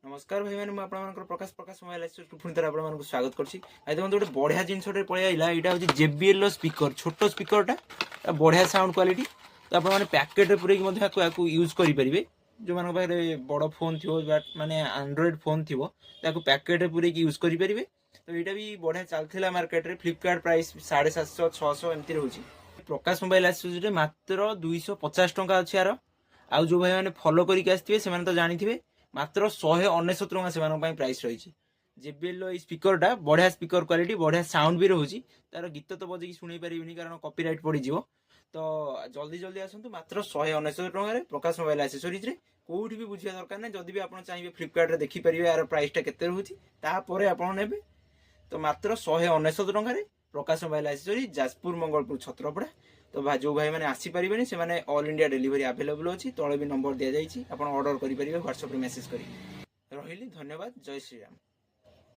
नमस्कार भाई मैंने प्रकाश प्रकाश मोबाइल पुणी थे आपको स्वागत करछि। देखो गोटे बढ़िया जिनटे पलि आइला यहाँ हूँ JBL स्पीकर छोट स्पीकरटा बढ़िया साउंड क्वालिटी तो आपने पैकेट पूरे यूज करेंगे जो मान पाखे बड़ फोन थी माने एंड्रॉइड फोन थी पैकेट पूरे यूज करेंगे। तो यहाँ भी बढ़िया चलता मार्केट में फ्लिपकार्ट प्राइस 750 600 एमती रोचे। प्रकाश मोबाइल आसूसी मात्र 250 टंका अच्छी यार आउ जो भाई मैंने फॉलो करके आसते से तो जानी मात्र 199 टंका से प्राइस रही। JBL स्पीकरटा बढ़िया स्पीकर क्वालिटी बढ़िया साउंड भी रोचे तार गीत तो बजेकी शुणी पारे कारण कॉपीराइट पड़ज। तो जल्दी जल्दी आसतु मात्र 199 टंका प्रकाश मोबाइल एक्सेसरीज रे कोठी भी बुझिया दरकार ना। जदि भी आप चाहिए फ्लिपकार्ट रे देखि परिबे यार प्राइसटा केते रहउची तापर आपण नेबे। तो मात्र 199 टंका प्रकाश मोबाइल एक्सेसरीज जाजपुर मंगलपुर छत्रपड़ा। तो जो भाई मैंने आसीपारे से ऑल इंडिया डिलीवरी अवेलेबल अच्छी तले भी नंबर दि जाइए आप ऑर्डर करेंगे व्हाट्सएप रे मेसेज करेंगे। रही धन्यवाद। जय श्री राम।